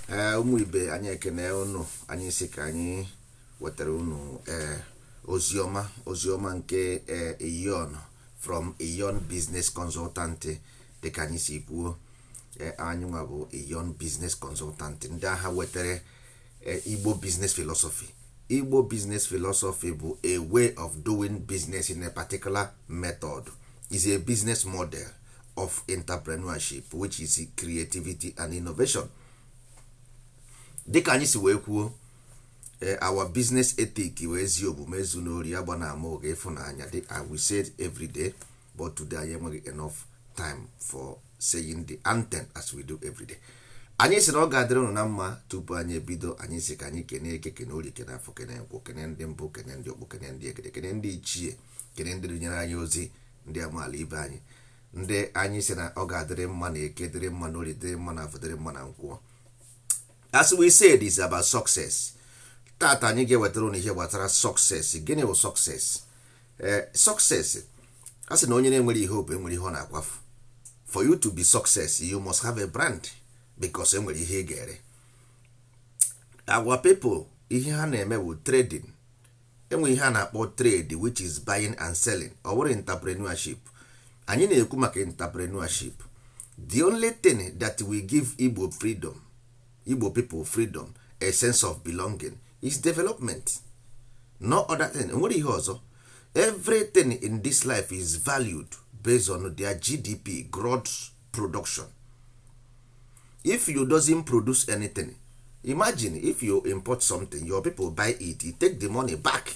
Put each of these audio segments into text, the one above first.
ụmụ ibe anyị ekene unu, anyị si ka anyị wetara unu oziọma nke Iyon from Iyon Business Consultant. Dịka anyị si kwuo, anyị nwa bụ Iyon Business Consultant, ndị agha wetara Igbo Business Philosophy. Igbo Business Philosophy bụ a way of doing business in a particular method. Is a business model of entrepreneurship which is creativity and innovation. Dịka anyị si wee kwuo, our business ethic wee ezi omume ezu n'ori agba na ama oge ịfụnanya. We said every day, but today anyị enweghị enough time for saying the anthem as we do every day. Anyị si na ọ ga-adịrị unu na mma. Tupu anyị ebido, anyị si ka anyị kene eke, kene ori, kene afọ, kene nkwụ, kene ndị mbụ, kene ndị ọkpụ, kene ndị egede, kene ndị ichie, kene ndị nyere anyị ozi, ndị amaala ibe anyị, ndị anyị si na ọ ga-adịrị mma na eke, dịrị mma na ori, dịrị mma na afọ, dịrị mma na nkwụ. As we said, it's about success. Tata anyị ga-ewetara unu ihe gbasara success. Gịnị bụ success? Success, a sị na onye na-enwere ihe obe enwere ihe ọ na-akwafu. For you to be success, you must have a brand, because enwere ihe ị ga-ere. Our people, ihe ha na-eme bụ trading. Enwe ihe a na-akpọ trade, which is buying and selling. Ọ bụrụ entrepreneurship. Anyị na-ekwu maka entrepreneurship. The only thing that we give Igbo people freedom, a sense of belonging, is development. No other thing. Enwere ihe ọzọ. Everything in this life is valued based on their GDP, gross production. If you doesn't produce anything, imagine if you import something, your people buy it, you take the money back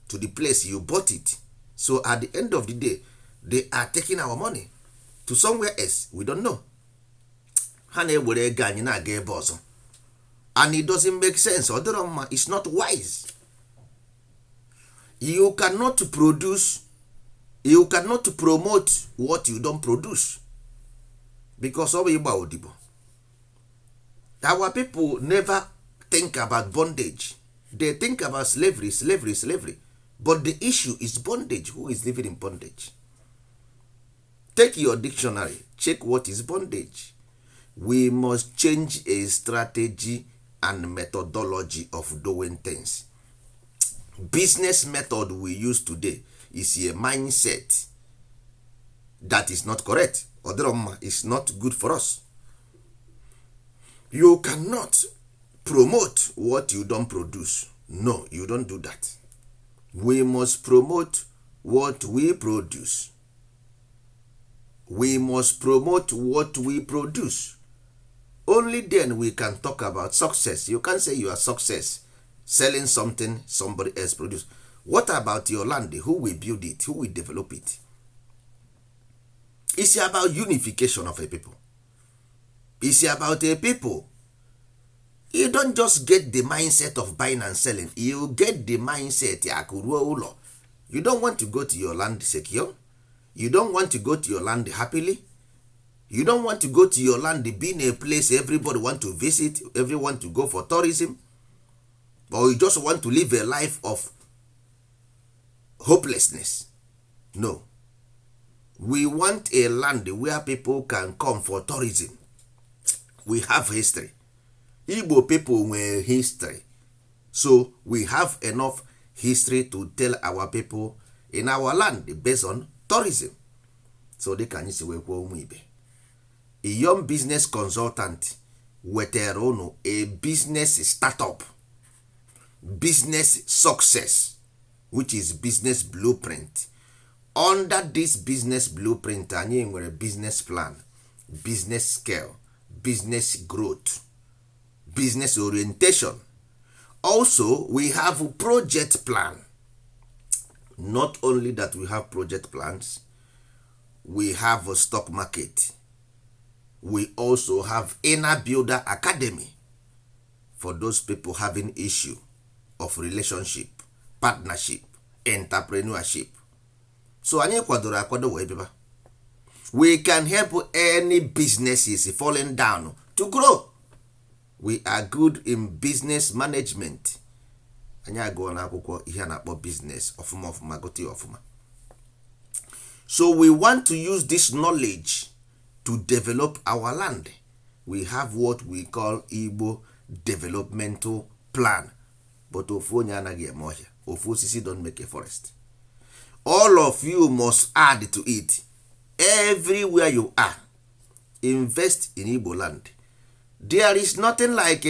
to the place you bought it. So at the end of the day, they are taking our money to somewhere else. We don't know. Ha na-ewere ego anyị na-aga ebe ọzọ, and it doesn't make sense. Ọ dịrọ mma. It's not wise. You cannot promote what you don't produce, because ọ bụ ịgba odibo. Our people never think about bondage. They think about slavery. But the issue is bondage. Who is living in bondage? Take your dictionary, check what is bondage. We must change a strategy and methodology of doing things. Business method we use today is a mindset that is not correct. Odiroma is not good for us. You cannot promote what you don't produce. No, you don't do that. We must promote what we produce. We must promote what we produce. Only then we can talk about success. You can't say you are success selling something somebody else produced. What about your land? Who will build it? Who will develop it? It's about unification of a people. It's about a people. You don't just get the mindset of buying and selling. You get the mindset. You don't want to go to your land secure. You don't want to go to your land happily. You don't want to go to your land being a place everybody want to visit, everyone to go for tourism. Or you just want to live a life of hopelessness. No. We want a land where people can come for tourism. We have history. Igbo people were history. So we have enough history to tell our people in our land based on tourism. So they can see ụmụ ibe. A young business consultant wetara unu a business startup, business success, which is business blueprint. Under this business blueprint, anyị nwere business plan, business scale, business growth, business orientation. Also, we have project plan. Not only that we have project plans, we have a stock market. We also have inner builder academy for those people having issue of relationship, partnership, entrepreneurship. So anyị kwadoro akwado wee bịaba. We can help any businesses falling down to grow. We are good in business management. Anyị agụọ na akwụkwọ ihe a na-akpọ business ọfụma gote ọfụma. So we want to use this knowledge to develop our land. we have what we call Igbo developmental plan, but ofu onye anaghị eme ọhịa, ofu osisi don't make a forest. All of you must add to it. Everywhere you are, invest in Igbo land. There is nothing like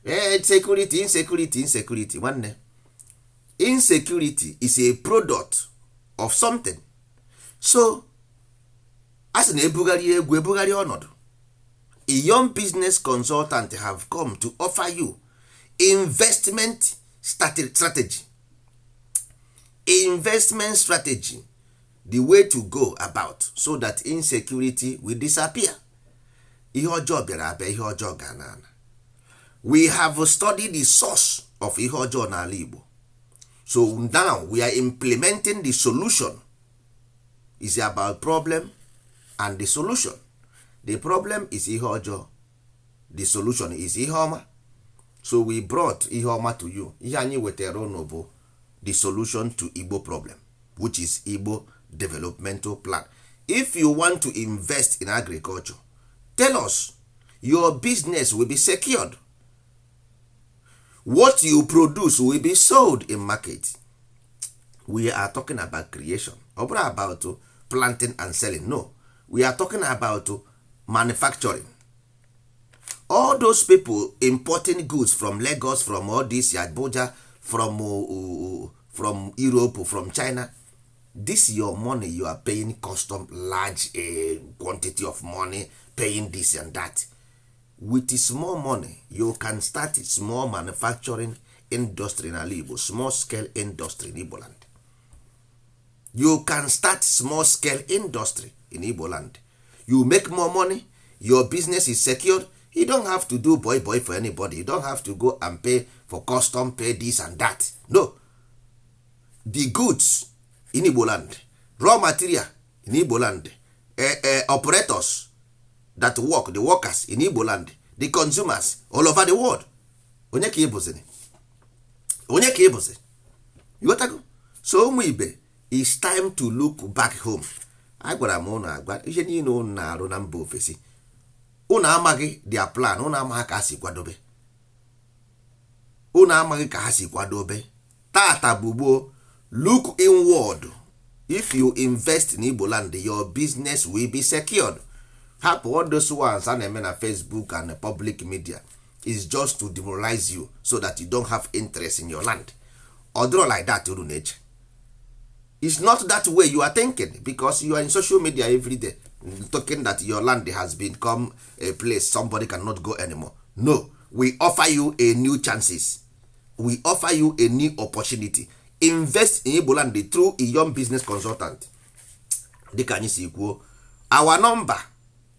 insecurity. Nwanne, insecurity is a product of something. So as na ebugharị egwu ebugharị ọnọdụ, a young business consultant have come to offer you investment strategy. Investment strategy, the way to go about, so that insecurity will disappear. Ihe ọjọọ bịara abịa, ihe ọjọọ ga na. We have studied the source of ihe ọjọọ n'ala Igbo. So now we are implementing the solution. It's about problem and the solution. The problem is ihe ọjọọ, the solution is ihe ọma. So we brought ihe ọma to you. Ihe anyị wetara unu bụ the solution to Igbo problem, which is Igbo developmental plan. If you want to invest in agriculture, tell us. Your business will be secured. What you produce will be sold in market. We are talking about creation. Or about planting and selling. No, we are talking about manufacturing. All those people importing goods from Lagos, from all this Abuja, from Europe, from China, this your money you are paying custom large quantity of money, paying this and that. With small money you can start small manufacturing industry in Igbo, small scale industry in Igbo land. You can start small scale industry in Igbo land. You make more money, your business is secured. You don't have to do boy for anybody. You don't have to go and pay for custom, pay this and that. No. The goods in Igbo land, raw material in Igbo land, operators that work, the workers in Igbo land, the consumers all over the world. Onye ka ịbụzini? Onye ka ịbụzi? You got to go. So ụmụ ibe, it's time to look back home. Agwara m ụnụ agwa ihe niile ụnụ na-arụ na mba ofesi. Ụnụ amaghị their plan, ụnụ amaghị ka ha si kwadobe. Ụnụ amaghị ka ha si kwadobe. Tata bugbo, look inward. If you invest in Igbo land, your business will be secured. Hapụ all those ones a na-eme na Facebook and the public media is just to demoralize you so that you don't have interest in your land. Or draw like that, uru nature. It's not that way you are thinking, because you are in social media every day talking that your land has become a place somebody cannot go anymore. No, we offer you a new chances. We offer you a new opportunity. Invest in Igbo land through a young business consultant. Dịka anyị si kwuo, our number,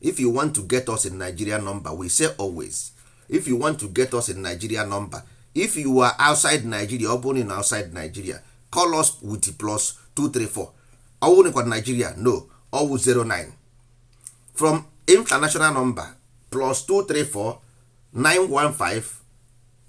if you want to get us in Nigeria number, we say always, if you want to get us in Nigeria number, if you are outside Nigeria, or born in outside Nigeria, call us with the plus 234. Or in Nigeria, no, or 09. From international number, plus 234 915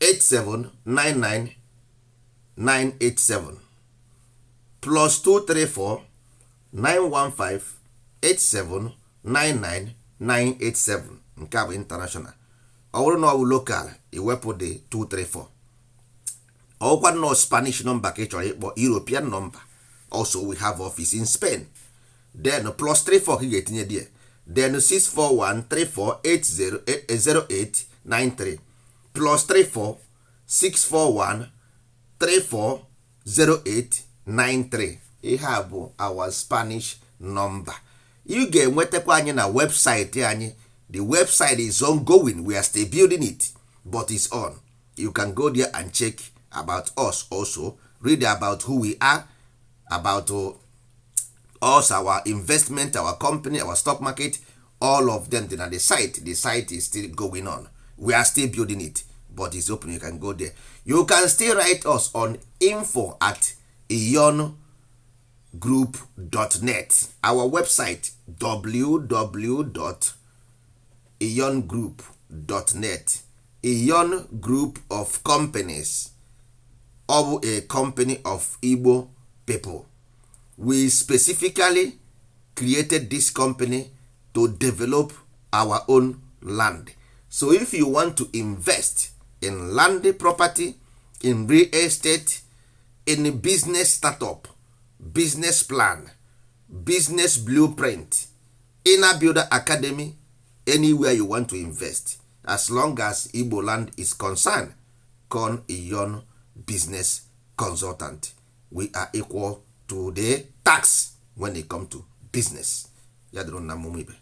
8799 987, plus 234 915 8799 987. Nke a bụ international. Ọ bụrụ na ọ bụ local, iwepụ the 234. Ọkwa nọ Spanish number ka ị chọrọ ịkpọ, European number. Also we have office in Spain. Then plus 34 ka ị ga-etinye there. Then 641 34 0893, plus 34 641 340893. Ihe a bụ our Spanish number. You ga-enwetakwa anyị na website anyị. The website is ongoing. We are still building it, but it's on. You can go there and check about us also. Read about who we are, about us, our investment, our company, our stock market, all of them. Then at the site is still going on. We are still building it, but it's open. You can go there. You can still write us on info@iongroup.net. Our website www.iongroup.net. Ion Group of Companies, of a company of Igbo people. We specifically created this company to develop our own land. So if you want to invest in land property, in real estate, in business startup, business plan, business blueprint, inner builder academy, anywhere you want to invest, as long as Igbo land is concerned, call Iyon business consultant. We are equal to the tax when it comes to business. Ya dịrị na mmụmụ ibe.